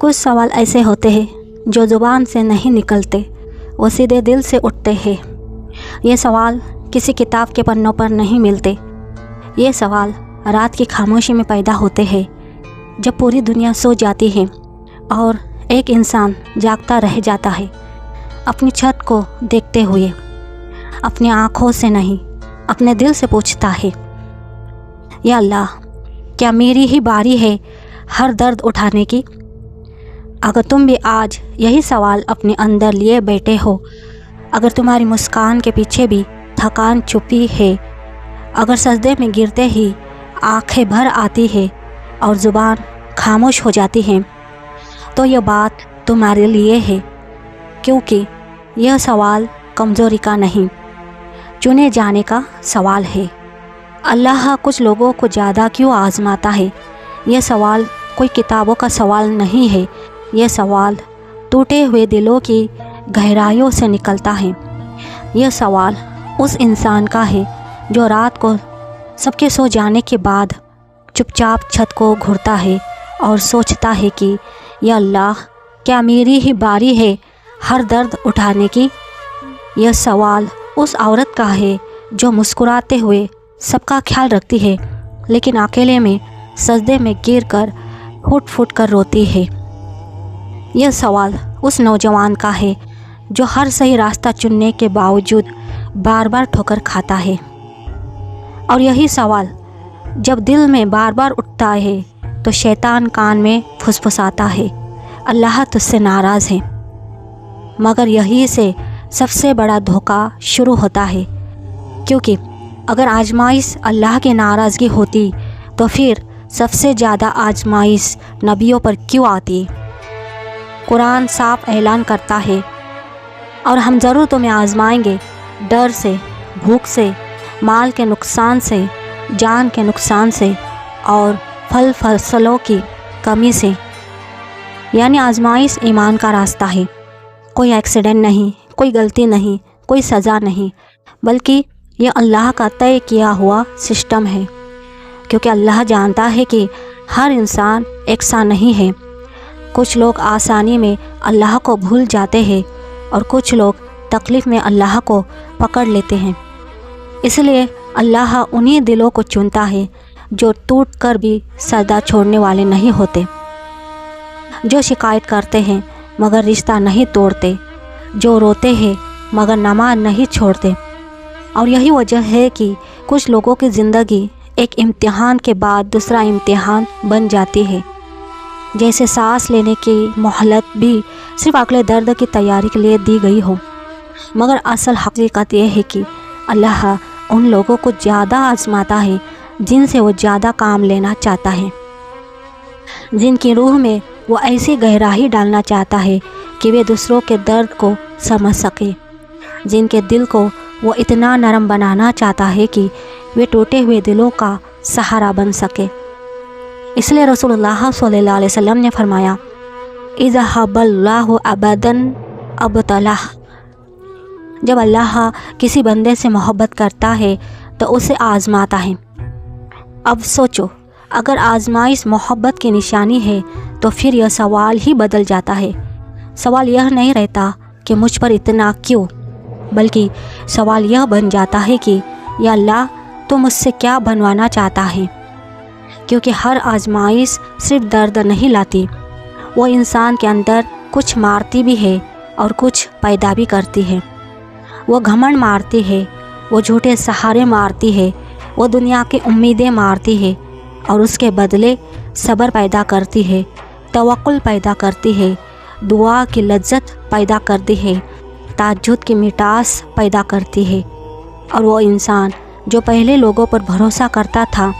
कुछ सवाल ऐसे होते हैं जो ज़ुबान से नहीं निकलते, वो सीधे दिल से उठते हैं। ये सवाल किसी किताब के पन्नों पर नहीं मिलते। ये सवाल रात की खामोशी में पैदा होते हैं, जब पूरी दुनिया सो जाती है और एक इंसान जागता रह जाता है, अपनी छत को देखते हुए, अपनी आँखों से नहीं, अपने दिल से पूछता है, या अल्लाह, क्या मेरी ही बारी है हर दर्द उठाने की? अगर तुम भी आज यही सवाल अपने अंदर लिए बैठे हो, अगर तुम्हारी मुस्कान के पीछे भी थकान छुपी है, अगर सजदे में गिरते ही आंखें भर आती है और ज़ुबान खामोश हो जाती है, तो यह बात तुम्हारे लिए है, क्योंकि यह सवाल कमज़ोरी का नहीं, चुने जाने का सवाल है। अल्लाह कुछ लोगों को ज़्यादा क्यों आज़माता है? यह सवाल कोई किताबों का सवाल नहीं है। यह सवाल टूटे हुए दिलों की गहराइयों से निकलता है। यह सवाल उस इंसान का है जो रात को सबके सो जाने के बाद चुपचाप छत को घूरता है और सोचता है कि या अल्लाह, क्या मेरी ही बारी है हर दर्द उठाने की? यह सवाल उस औरत का है जो मुस्कुराते हुए सबका ख्याल रखती है, लेकिन अकेले में सजदे में गिरकर फूट फूट कर रोती है। यह सवाल उस नौजवान का है जो हर सही रास्ता चुनने के बावजूद बार बार ठोकर खाता है। और यही सवाल जब दिल में बार बार उठता है तो शैतान कान में फुसफुसाता है, अल्लाह तुझसे नाराज़ है। मगर यही से सबसे बड़ा धोखा शुरू होता है, क्योंकि अगर आजमाइश अल्लाह की नाराज़गी होती तो फिर सबसे ज़्यादा आजमाइश नबियों पर क्यों आती? कुरान साफ ऐलान करता है, और हम ज़रूर तुम्हें आजमाएंगे डर से, भूख से, माल के नुकसान से, जान के नुकसान से और फल फसलों की कमी से। यानी आजमाइश ईमान का रास्ता है। कोई एक्सीडेंट नहीं, कोई गलती नहीं, कोई सज़ा नहीं, बल्कि यह अल्लाह का तय किया हुआ सिस्टम है, क्योंकि अल्लाह जानता है कि हर इंसान एक सा नहीं है। कुछ लोग आसानी में अल्लाह को भूल जाते हैं और कुछ लोग तकलीफ़ में अल्लाह को पकड़ लेते हैं। इसलिए अल्लाह उन्हीं दिलों को चुनता है जो टूट कर भी सदा छोड़ने वाले नहीं होते, जो शिकायत करते हैं मगर रिश्ता नहीं तोड़ते, जो रोते हैं मगर नमाज नहीं छोड़ते। और यही वजह है कि कुछ लोगों की ज़िंदगी एक इम्तिहान के बाद दूसरा इम्तिहान बन जाती है। जैसे सांस लेने की मोहलत भी सिर्फ अगले दर्द की तैयारी के लिए दी गई हो। मगर असल हकीकत यह है कि अल्लाह उन लोगों को ज़्यादा आजमाता है जिनसे वो ज़्यादा काम लेना चाहता है, जिनकी रूह में वो ऐसी गहराई डालना चाहता है कि वे दूसरों के दर्द को समझ सके, जिनके दिल को वो इतना नरम बनाना चाहता है कि वे टूटे हुए दिलों का सहारा बन सके। इसलिए रसूलुल्लाह सल्लल्लाहु अलैहि वसल्लम ने फरमाया, इज़ा हब्बल्लाहु अबदन अबतलाह। जब अल्लाह किसी बंदे से मोहब्बत करता है तो उसे आज़माता है। अब सोचो, अगर आज़माइश मोहब्बत की निशानी है तो फिर यह सवाल ही बदल जाता है। सवाल यह नहीं रहता कि मुझ पर इतना क्यों, बल्कि सवाल यह बन जाता है कि या अल्लाह, तो मुझसे क्या बनवाना चाहता है? क्योंकि हर आजमाइश सिर्फ दर्द नहीं लाती, वो इंसान के अंदर कुछ मारती भी है और कुछ पैदा भी करती है। वो घमंड मारती है, वो झूठे सहारे मारती है, वो दुनिया की उम्मीदें मारती है और उसके बदले सब्र पैदा करती है, तवक्कुल पैदा करती है, दुआ की लज्जत पैदा करती है, ताज्जुद की मिठास पैदा करती है। और वो इंसान जो पहले लोगों पर भरोसा करता था,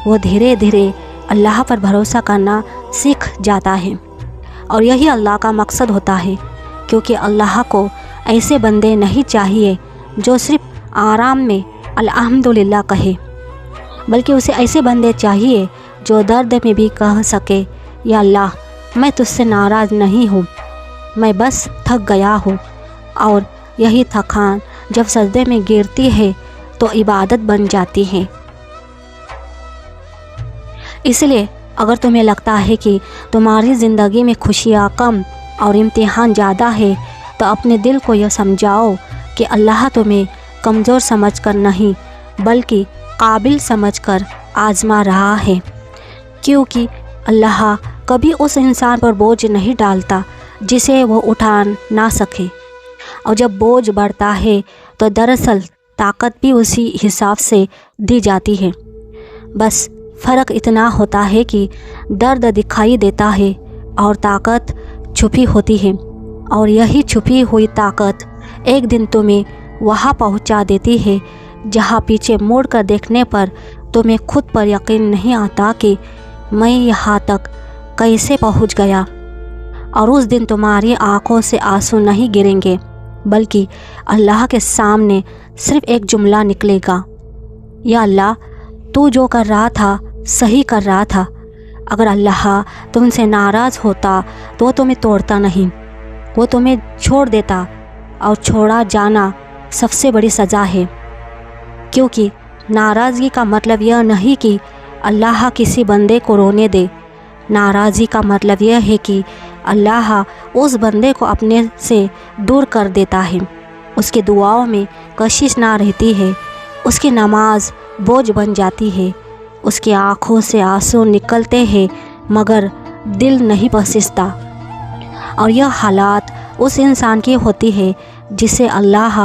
वो धीरे धीरे अल्लाह पर भरोसा करना सीख जाता है। और यही अल्लाह का मकसद होता है, क्योंकि अल्लाह को ऐसे बंदे नहीं चाहिए जो सिर्फ आराम में अल्हम्दुलिल्लाह कहे, बल्कि उसे ऐसे बंदे चाहिए जो दर्द में भी कह सके, या अल्लाह, मैं तुझसे नाराज़ नहीं हूँ, मैं बस थक गया हूँ। और यही थकान जब सजदे में गिरती है तो इबादत बन जाती है। इसलिए अगर तुम्हें लगता है कि तुम्हारी ज़िंदगी में खुशियाँ कम और इम्तिहान ज़्यादा है तो अपने दिल को यह समझाओ कि अल्लाह तुम्हें कमज़ोर समझकर नहीं बल्कि काबिल समझकर आज़मा रहा है, क्योंकि अल्लाह कभी उस इंसान पर बोझ नहीं डालता जिसे वो उठा ना सके, और जब बोझ बढ़ता है तो दरअसल ताकत भी उसी हिसाब से दी जाती है। बस फ़र्क इतना होता है कि दर्द दिखाई देता है और ताकत छुपी होती है, और यही छुपी हुई ताकत एक दिन तुम्हें वहाँ पहुँचा देती है जहाँ पीछे मुड़ कर देखने पर तुम्हें खुद पर यकीन नहीं आता कि मैं यहाँ तक कैसे पहुँच गया। और उस दिन तुम्हारी आँखों से आंसू नहीं गिरेंगे बल्कि अल्लाह के सामने सिर्फ़ एक जुमला निकलेगा, या अल्लाह तू जो कर रहा था सही कर रहा था। अगर अल्लाह तुमसे नाराज़ होता तो तुम्हें तोड़ता नहीं, वो तुम्हें छोड़ देता, और छोड़ा जाना सबसे बड़ी सज़ा है, क्योंकि नाराज़गी का मतलब यह नहीं कि अल्लाह किसी बंदे को रोने दे। नाराज़गी का मतलब यह है कि अल्लाह उस बंदे को अपने से दूर कर देता है, उसकी दुआओं में कशिश ना रहती है, उसकी नमाज बोझ बन जाती है, उसकी आँखों से आंसू निकलते हैं मगर दिल नहीं बसिसता। और यह हालात उस इंसान की होती है जिसे अल्लाह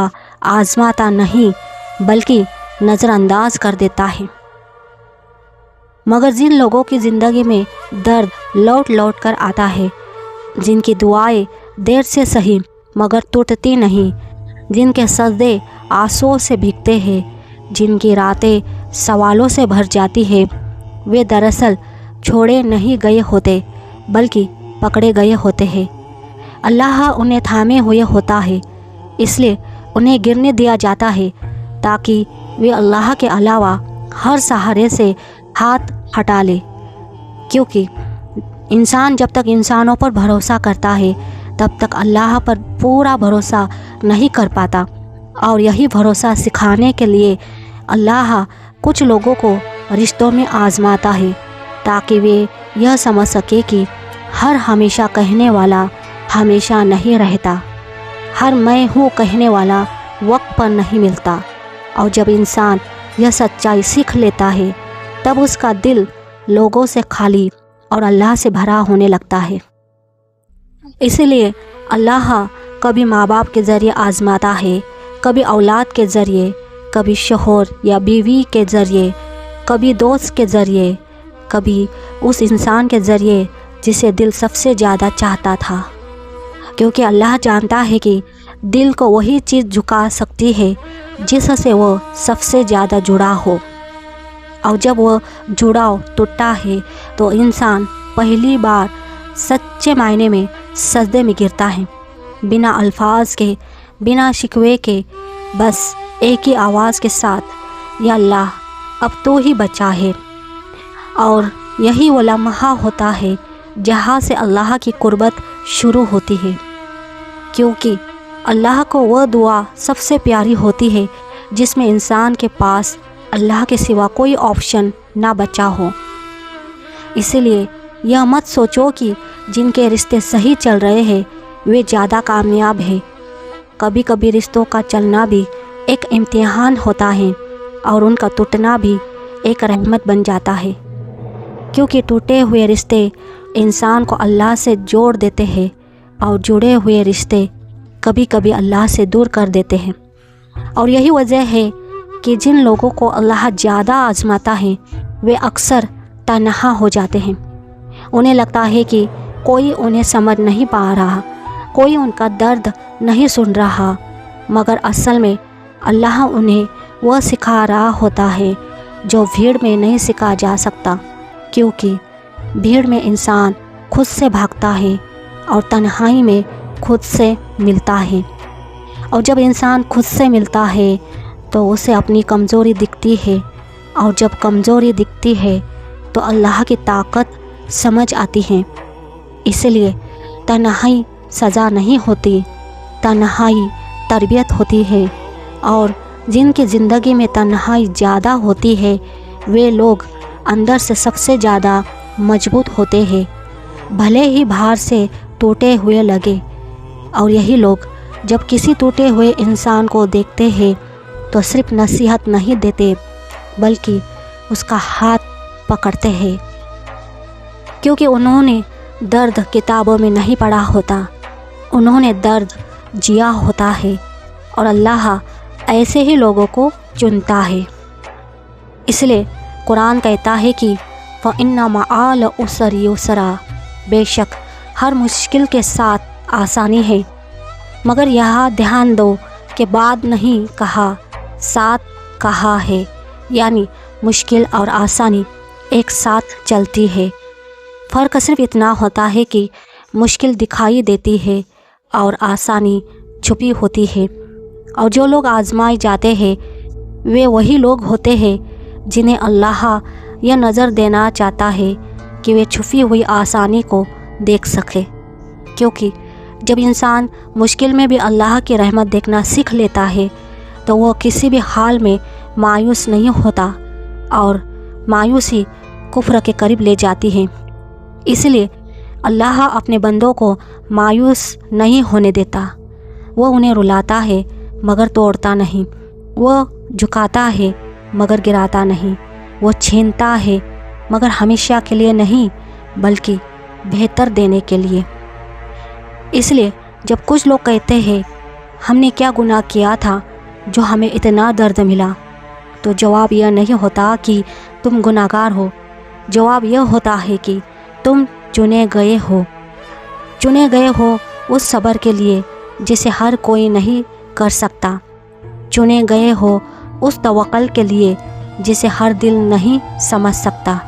आज़माता नहीं बल्कि नज़रअंदाज कर देता है। मगर जिन लोगों की ज़िंदगी में दर्द लौट लौट कर आता है, जिनकी दुआएं देर से सही मगर टूटती नहीं, जिनके सजदे आंसुओं से भीगते हैं, जिनकी रातें सवालों से भर जाती है, वे दरअसल छोड़े नहीं गए होते बल्कि पकड़े गए होते हैं। अल्लाह उन्हें थामे हुए होता है, इसलिए उन्हें गिरने दिया जाता है ताकि वे अल्लाह के अलावा हर सहारे से हाथ हटा ले, क्योंकि इंसान जब तक इंसानों पर भरोसा करता है तब तक अल्लाह पर पूरा भरोसा नहीं कर पाता। और यही भरोसा सिखाने के लिए अल्लाह कुछ लोगों को रिश्तों में आज़माता है ताकि वे यह समझ सके कि हर हमेशा कहने वाला हमेशा नहीं रहता, हर मैं हूँ कहने वाला वक्त पर नहीं मिलता। और जब इंसान यह सच्चाई सीख लेता है तब उसका दिल लोगों से खाली और अल्लाह से भरा होने लगता है। इसीलिए अल्लाह कभी माँ बाप के ज़रिए आज़माता है, कभी औलाद के ज़रिए, कभी शोहर या बीवी के ज़रिए, कभी दोस्त के ज़रिए, कभी उस इंसान के ज़रिए जिसे दिल सबसे ज़्यादा चाहता था, क्योंकि अल्लाह जानता है कि दिल को वही चीज़ झुका सकती है जिससे वो सबसे ज़्यादा जुड़ा हो। और जब वह जुड़ाव टूटता है तो इंसान पहली बार सच्चे मायने में सजदे में गिरता है, बिना अल्फाज के, बिना शिकवे के, बस एक ही आवाज़ के साथ, या अल्लाह अब तो ही बचा है। और यही वो लम्हा होता है जहाँ से अल्लाह की कुर्बत शुरू होती है, क्योंकि अल्लाह को वह दुआ सबसे प्यारी होती है जिसमें इंसान के पास अल्लाह के सिवा कोई ऑप्शन ना बचा हो। इसीलिए यह मत सोचो कि जिनके रिश्ते सही चल रहे हैं वे ज़्यादा कामयाब हैं। कभी कभी रिश्तों का चलना भी एक इम्तिहान होता है और उनका टूटना भी एक रहमत बन जाता है, क्योंकि टूटे हुए रिश्ते इंसान को अल्लाह से जोड़ देते हैं और जुड़े हुए रिश्ते कभी कभी अल्लाह से दूर कर देते हैं। और यही वजह है कि जिन लोगों को अल्लाह ज़्यादा आजमाता है वे अक्सर तन्हा हो जाते हैं। उन्हें लगता है कि कोई उन्हें समझ नहीं पा रहा, कोई उनका दर्द नहीं सुन रहा, मगर असल में अल्लाह उन्हें वह सिखा रहा होता है जो भीड़ में नहीं सिखा जा सकता, क्योंकि भीड़ में इंसान खुद से भागता है और तन्हाई में खुद से मिलता है। और जब इंसान खुद से मिलता है तो उसे अपनी कमज़ोरी दिखती है, और जब कमज़ोरी दिखती है तो अल्लाह की ताकत समझ आती है। इसलिए तन्हाई सज़ा नहीं होती, तन्हाई तरबियत होती है। और जिनकी ज़िंदगी में तन्हाई ज़्यादा होती है वे लोग अंदर से सबसे ज़्यादा मजबूत होते हैं, भले ही बाहर से टूटे हुए लगे। और यही लोग जब किसी टूटे हुए इंसान को देखते हैं तो सिर्फ नसीहत नहीं देते बल्कि उसका हाथ पकड़ते हैं, क्योंकि उन्होंने दर्द किताबों में नहीं पढ़ा होता, उन्होंने दर्द जिया होता है और अल्लाह ऐसे ही लोगों को चुनता है। इसलिए कुरान कहता है कि फ़इन्ना मआल उसरि युसरा, बेशक हर मुश्किल के साथ आसानी है। मगर यहाँ ध्यान दो कि बाद नहीं कहा, साथ कहा है, यानी मुश्किल और आसानी एक साथ चलती है। फ़र्क सिर्फ इतना होता है कि मुश्किल दिखाई देती है और आसानी छुपी होती है। और जो लोग आजमाए जाते हैं वे वही लोग होते हैं जिन्हें अल्लाह यह नज़र देना चाहता है कि वे छुपी हुई आसानी को देख सके, क्योंकि जब इंसान मुश्किल में भी अल्लाह की रहमत देखना सीख लेता है तो वह किसी भी हाल में मायूस नहीं होता और मायूसी कुफ्र के करीब ले जाती है। इसलिए अल्लाह अपने बंदों को मायूस नहीं होने देता। वह उन्हें रुलाता है मगर तोड़ता नहीं, वह झुकाता है मगर गिराता नहीं, वह छीनता है मगर हमेशा के लिए नहीं बल्कि बेहतर देने के लिए। इसलिए जब कुछ लोग कहते हैं हमने क्या गुनाह किया था जो हमें इतना दर्द मिला, तो जवाब यह नहीं होता कि तुम गुनाहगार हो, जवाब यह होता है कि तुम चुने गए हो उस सब्र के लिए जिसे हर कोई नहीं कर सकता, चुने गए हो उस तवक्कुल के लिए जिसे हर दिल नहीं समझ सकता,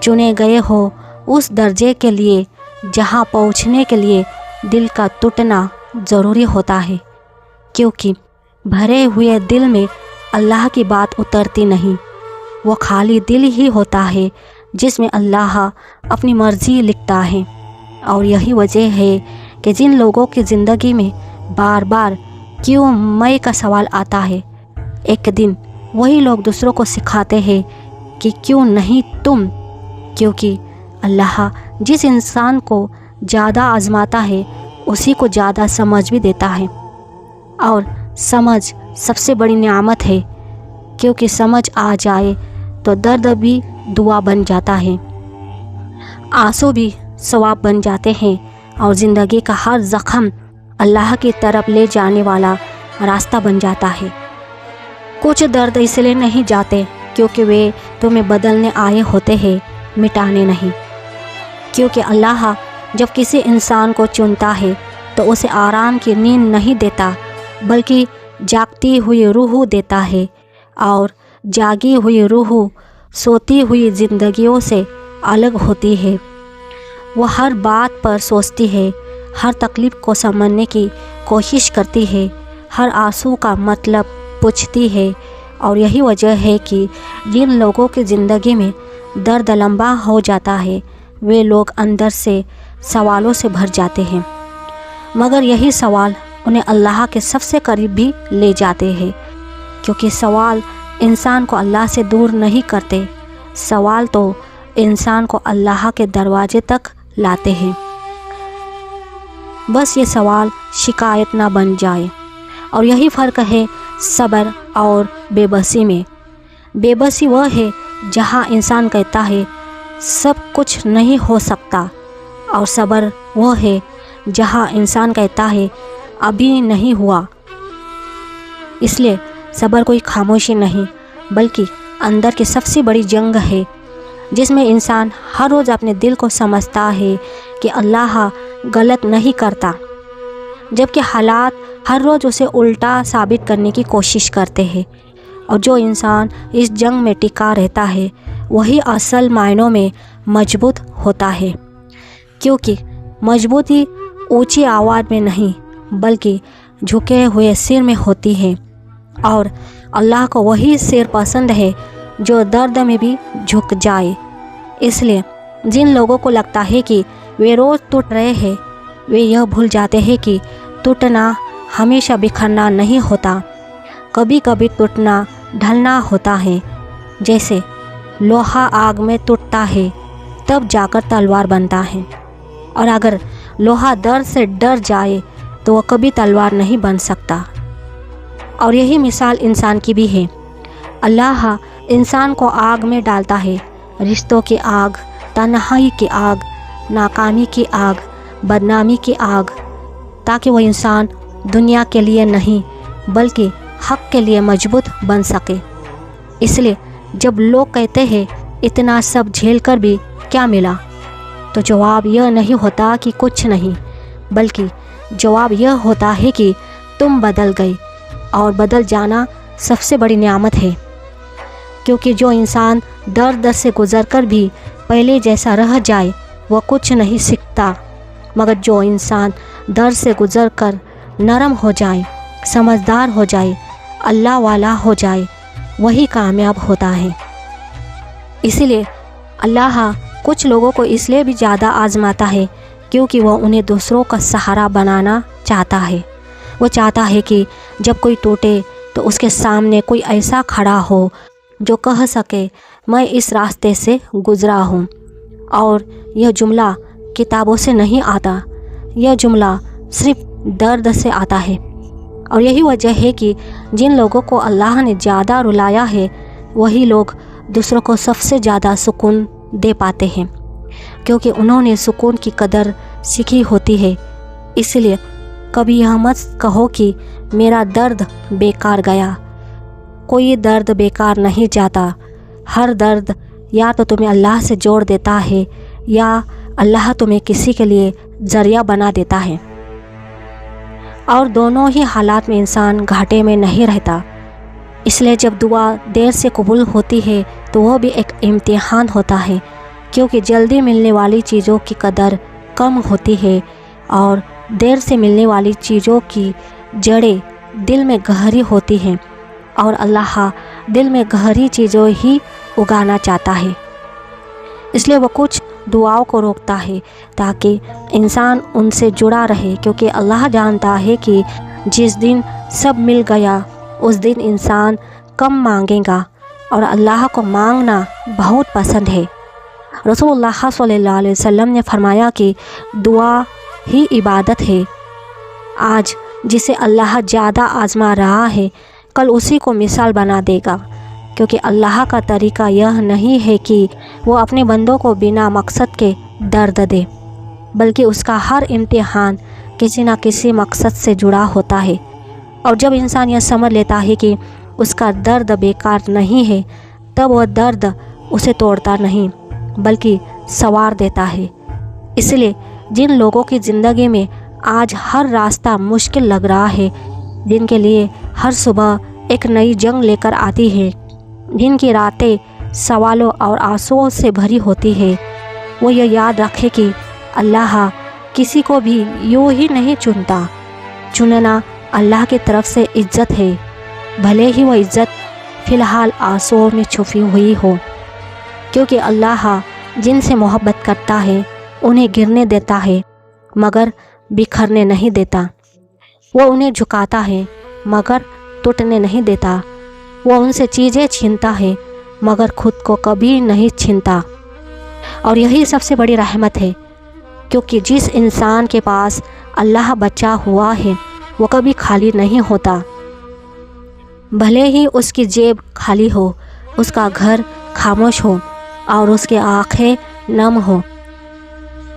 चुने गए हो उस दर्जे के लिए जहां पहुंचने के लिए दिल का टूटना ज़रूरी होता है, क्योंकि भरे हुए दिल में अल्लाह की बात उतरती नहीं। वो खाली दिल ही होता है जिसमें अल्लाह अपनी मर्ज़ी लिखता है। और यही वजह है कि जिन लोगों की ज़िंदगी में बार बार क्यों मैं का सवाल आता है, एक दिन वही लोग दूसरों को सिखाते हैं कि क्यों नहीं तुम, क्योंकि अल्लाह जिस इंसान को ज़्यादा आजमाता है उसी को ज़्यादा समझ भी देता है। और समझ सबसे बड़ी नेमत है, क्योंकि समझ आ जाए तो दर्द भी दुआ बन जाता है, आंसू भी सवाब बन जाते हैं और ज़िंदगी का हर ज़ख्म अल्लाह की तरफ ले जाने वाला रास्ता बन जाता है। कुछ दर्द इसलिए नहीं जाते क्योंकि वे तुम्हें बदलने आए होते हैं, मिटाने नहीं। क्योंकि अल्लाह जब किसी इंसान को चुनता है तो उसे आराम की नींद नहीं देता बल्कि जागती हुई रूह देता है, और जागी हुई रूह सोती हुई ज़िंदगियों से अलग होती है। वह हर बात पर सोचती है, हर तकलीफ़ को समझने की कोशिश करती है, हर आंसू का मतलब पूछती है। और यही वजह है कि जिन लोगों की ज़िंदगी में दर्द लंबा हो जाता है वे लोग अंदर से सवालों से भर जाते हैं, मगर यही सवाल उन्हें अल्लाह के सबसे करीब भी ले जाते हैं, क्योंकि सवाल इंसान को अल्लाह से दूर नहीं करते, सवाल तो इंसान को अल्लाह के दरवाजे तक लाते हैं। बस ये सवाल शिकायत ना बन जाए। और यही फ़र्क है सब्र और बेबसी में। बेबसी वह है जहाँ इंसान कहता है सब कुछ नहीं हो सकता, और सब्र वह है जहाँ इंसान कहता है अभी नहीं हुआ। इसलिए सब्र कोई खामोशी नहीं बल्कि अंदर की सबसे बड़ी जंग है, जिसमें इंसान हर रोज़ अपने दिल को समझता है कि अल्लाह गलत नहीं करता, जबकि हालात हर रोज़ उसे उल्टा साबित करने की कोशिश करते हैं। और जो इंसान इस जंग में टिका रहता है वही असल मायनों में मजबूत होता है, क्योंकि मजबूती ऊंची आवाज़ में नहीं बल्कि झुके हुए सिर में होती है। और अल्लाह को वही सिर पसंद है जो दर्द में भी झुक जाए। इसलिए जिन लोगों को लगता है कि वे रोज़ टूट रहे हैं वे यह भूल जाते हैं कि टूटना हमेशा बिखरना नहीं होता, कभी कभी टूटना ढलना होता है। जैसे लोहा आग में टूटता है तब जाकर तलवार बनता है, और अगर लोहा दर्द से डर जाए तो वह कभी तलवार नहीं बन सकता। और यही मिसाल इंसान की भी है। अल्लाह इंसान को आग में डालता है, रिश्तों की आग, तन्हाई की आग, नाकामी की आग, बदनामी की आग, ताकि वह इंसान दुनिया के लिए नहीं बल्कि हक़ के लिए मजबूत बन सके। इसलिए जब लोग कहते हैं इतना सब झेल कर भी क्या मिला, तो जवाब यह नहीं होता कि कुछ नहीं, बल्कि जवाब यह होता है कि तुम बदल गए, और बदल जाना सबसे बड़ी नेमत है। क्योंकि जो इंसान दर्द से गुज़रकर भी पहले जैसा रह जाए वह कुछ नहीं सीखता, मगर जो इंसान दर्द से गुज़रकर नरम हो जाए, समझदार हो जाए, अल्लाह वाला हो जाए, वही कामयाब होता है। इसीलिए अल्लाह कुछ लोगों को इसलिए भी ज़्यादा आजमाता है क्योंकि वह उन्हें दूसरों का सहारा बनाना चाहता है। वो चाहता है कि जब कोई टूटे तो उसके सामने कोई ऐसा खड़ा हो जो कह सके मैं इस रास्ते से गुज़रा हूँ। और यह जुमला किताबों से नहीं आता, यह जुमला सिर्फ दर्द से आता है। और यही वजह है कि जिन लोगों को अल्लाह ने ज़्यादा रुलाया है वही लोग दूसरों को सबसे ज़्यादा सुकून दे पाते हैं, क्योंकि उन्होंने सुकून की कदर सीखी होती है। इसलिए कभी यह मत कहो कि मेरा दर्द बेकार गया। कोई दर्द बेकार नहीं जाता। हर दर्द या तो तुम्हें अल्लाह से जोड़ देता है या अल्लाह तुम्हें किसी के लिए ज़रिया बना देता है। और दोनों ही हालात में इंसान घाटे में नहीं रहता। इसलिए जब दुआ देर से कबूल होती है तो वह भी एक इम्तिहान होता है, क्योंकि जल्दी मिलने वाली चीज़ों की कदर कम होती है और देर से मिलने वाली चीज़ों की जड़ें दिल में गहरी होती हैं, और अल्लाह दिल में गहरी चीज़ों ही उगाना चाहता है। इसलिए वो कुछ दुआओं को रोकता है ताकि इंसान उनसे जुड़ा रहे, क्योंकि अल्लाह जानता है कि जिस दिन सब मिल गया उस दिन इंसान कम मांगेगा, और अल्लाह को मांगना बहुत पसंद है। रसूलुल्लाह सल्लल्लाहु अलैहि वसल्लम ने फरमाया कि दुआ ही इबादत है। आज जिसे अल्लाह ज़्यादा आजमा रहा है कल उसी को मिसाल बना देगा, क्योंकि अल्लाह का तरीका यह नहीं है कि वो अपने बंदों को बिना मकसद के दर्द दे, बल्कि उसका हर इम्तिहान किसी न किसी मकसद से जुड़ा होता है। और जब इंसान यह समझ लेता है कि उसका दर्द बेकार नहीं है, तब वह दर्द उसे तोड़ता नहीं बल्कि संवार देता है। इसलिए जिन लोगों की ज़िंदगी में आज हर रास्ता मुश्किल लग रहा है, जिनके लिए हर सुबह एक नई जंग लेकर आती है, जिनकी रातें सवालों और आंसुओं से भरी होती है, वो ये याद रखे कि अल्लाह किसी को भी यूँ ही नहीं चुनता। चुनना अल्लाह की तरफ से इज्जत है, भले ही वह इज्जत फ़िलहाल आंसुओं में छुपी हुई हो, क्योंकि अल्लाह जिनसे मोहब्बत करता है उन्हें गिरने देता है मगर बिखरने नहीं देता। वो उन्हें झुकाता है मगर टूटने नहीं देता। वो उनसे चीज़ें छीनता है मगर खुद को कभी नहीं छीनता। और यही सबसे बड़ी रहमत है, क्योंकि जिस इंसान के पास अल्लाह बचा हुआ है वो कभी खाली नहीं होता। भले ही उसकी जेब खाली हो, उसका घर खामोश हो और उसके आँखें नम हो।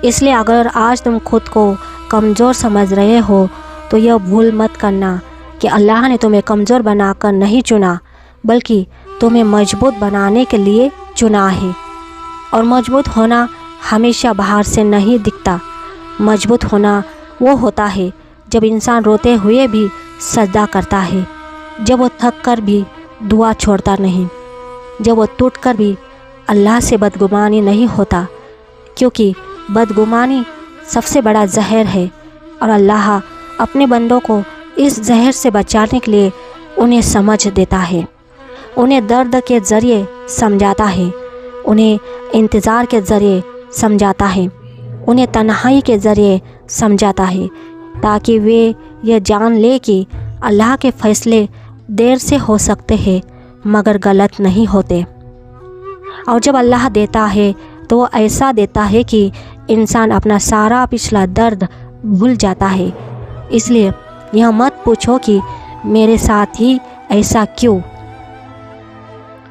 इसलिए अगर आज तुम खुद को कमज़ोर समझ रहे हो तो यह भूल मत करना कि अल्लाह ने तुम्हें कमज़ोर बनाकर नहीं चुना, बल्कि तुम्हें मजबूत बनाने के लिए चुना है। और मजबूत होना हमेशा बाहर से नहीं दिखता। मजबूत होना वो होता है जब इंसान रोते हुए भी सजदा करता है, जब वो थक कर भी दुआ छोड़ता नहीं, जब वो टूट कर भी अल्लाह से बदगुमानी नहीं होता, क्योंकि बदगुमानी सबसे बड़ा जहर है और अल्लाह अपने बंदों को इस जहर से बचाने के लिए उन्हें समझ देता है, उन्हें दर्द के ज़रिए समझाता है, उन्हें इंतज़ार के ज़रिए समझाता है, उन्हें तन्हाई के ज़रिए समझाता है, ताकि वे यह जान ले कि अल्लाह के फ़ैसले देर से हो सकते हैं मगर गलत नहीं होते। और जब अल्लाह देता है تو وہ ایسا دیتا ہے کہ انسان اپنا سارا پچھلا درد بھول جاتا ہے۔ اس لیے یہ مت پوچھو کہ میرے ساتھ ہی ایسا کیوں،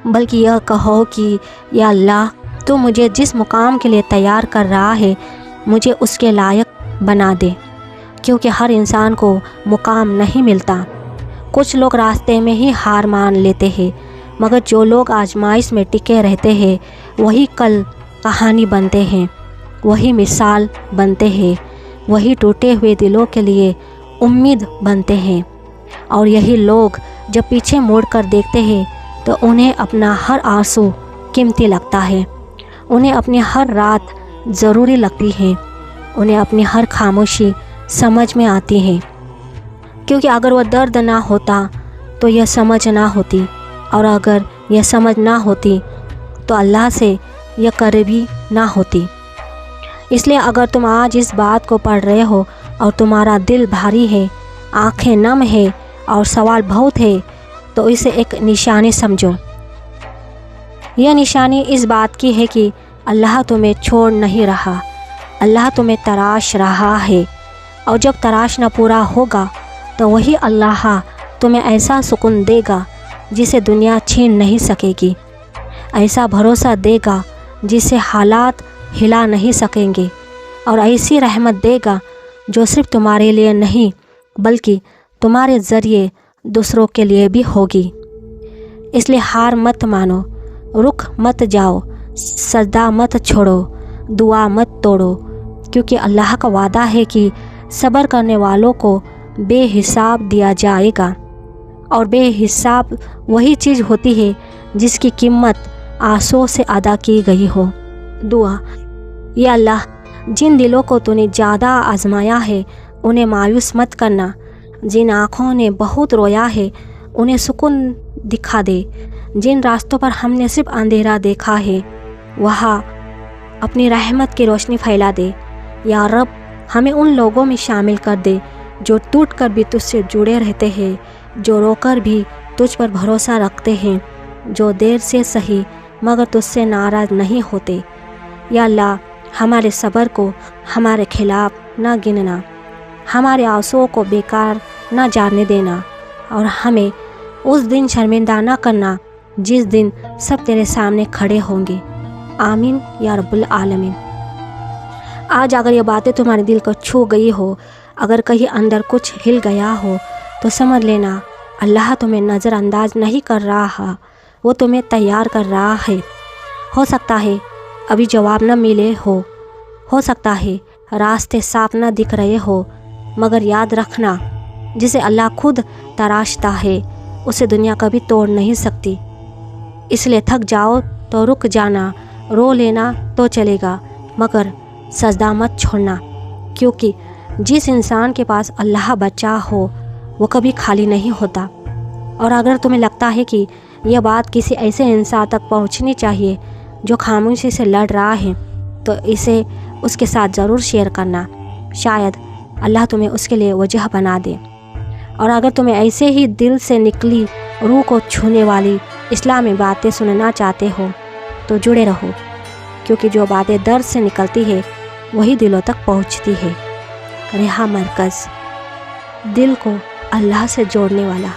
بلکہ یہ کہو کہ یا اللہ تو مجھے جس مقام کے لیے تیار کر رہا ہے مجھے اس کے لائق بنا دے، کیونکہ ہر انسان کو مقام نہیں ملتا۔ کچھ لوگ راستے میں ہی ہار مان لیتے ہیں، مگر جو لوگ آزمائش میں ٹکے رہتے ہیں وہی کل کہانی بنتے ہیں، وہی مثال بنتے ہیں، وہی ٹوٹے ہوئے دلوں کے لیے امید بنتے ہیں۔ اور یہی لوگ جب پیچھے مڑ کر دیکھتے ہیں تو انہیں اپنا ہر آنسو قیمتی لگتا ہے، انہیں اپنی ہر رات ضروری لگتی ہے، انہیں اپنی ہر خاموشی سمجھ میں آتی ہے، کیونکہ اگر وہ درد نہ ہوتا تو یہ سمجھ نہ ہوتی، اور اگر یہ سمجھ نہ ہوتی تو اللہ سے یہ قریبی نہ ہوتی۔ اس لیے اگر تم آج اس بات کو پڑھ رہے ہو اور تمہارا دل بھاری ہے، آنکھیں نم ہے اور سوال بہت ہے، تو اسے ایک نشانی سمجھو۔ یہ نشانی اس بات کی ہے کہ اللہ تمہیں چھوڑ نہیں رہا، اللہ تمہیں تراش رہا ہے، اور جب تراش نہ پورا ہوگا تو وہی اللہ تمہیں ایسا سکون دے گا جسے دنیا چھین نہیں سکے گی، ایسا بھروسہ دے گا جسے حالات ہلا نہیں سکیں گے، اور ایسی رحمت دے گا جو صرف تمہارے لیے نہیں بلکہ تمہارے ذریعے دوسروں کے لیے بھی ہوگی۔ اس لیے ہار مت مانو، رک مت جاؤ، سجدہ مت چھوڑو، دعا مت توڑو، کیونکہ اللہ کا وعدہ ہے کہ صبر کرنے والوں کو بے حساب دیا جائے گا، اور بے حساب وہی چیز ہوتی ہے جس کی قیمت آنسو سے ادا کی گئی ہو۔ دعا: یا اللہ، جن دلوں کو تو نے زیادہ آزمایا ہے انہیں مایوس مت کرنا، جن آنکھوں نے بہت رویا ہے انہیں سکون دکھا دے، جن راستوں پر ہم نے صرف اندھیرا دیکھا ہے وہاں اپنی رحمت کی روشنی پھیلا دے۔ یا رب، ہمیں ان لوگوں میں شامل کر دے جو ٹوٹ کر بھی تجھ سے جڑے رہتے ہیں، جو رو کر بھی تجھ پر بھروسہ رکھتے ہیں، جو دیر سے سہی مگر تجھ سے ناراض نہیں ہوتے۔ یا اللہ، ہمارے صبر کو ہمارے خلاف نہ گننا، ہمارے آنسوؤں کو بیکار نہ جانے دینا، اور ہمیں اس دن شرمندہ نہ کرنا جس دن سب تیرے سامنے کھڑے ہوں گے۔ آمین یا رب العالمین۔ آج اگر یہ باتیں تمہارے دل کو چھو گئی ہو، اگر کہیں اندر کچھ ہل گیا ہو، تو سمجھ لینا اللہ تمہیں نظر انداز نہیں کر رہا، وہ تمہیں تیار کر رہا ہے۔ ہو سکتا ہے ابھی جواب نہ ملے ہو سکتا ہے راستے صاف نہ دکھ رہے ہو، مگر یاد رکھنا جسے اللہ خود تراشتا ہے اسے دنیا کبھی توڑ نہیں سکتی۔ اس لیے تھک جاؤ تو رک جانا، رو لینا تو چلے گا، مگر سجدہ مت چھوڑنا، کیونکہ جس انسان کے پاس اللہ بچا ہو وہ کبھی خالی نہیں ہوتا۔ اور اگر تمہیں لگتا ہے کہ یہ بات کسی ایسے انسان تک پہنچنی چاہیے جو خاموشی سے لڑ رہا ہے، تو اسے اس کے ساتھ ضرور شیئر کرنا، شاید اللہ تمہیں اس کے لیے وجہ بنا دے۔ اور اگر تمہیں ایسے ہی دل سے نکلی روح کو چھونے والی اسلامی باتیں سننا چاہتے ہو تو جڑے رہو، کیونکہ جو باتیں درد سے نکلتی ہے وہی دلوں تک پہنچتی ہے۔ ریحہ مرکز، دل کو اللہ سے جوڑنے والا۔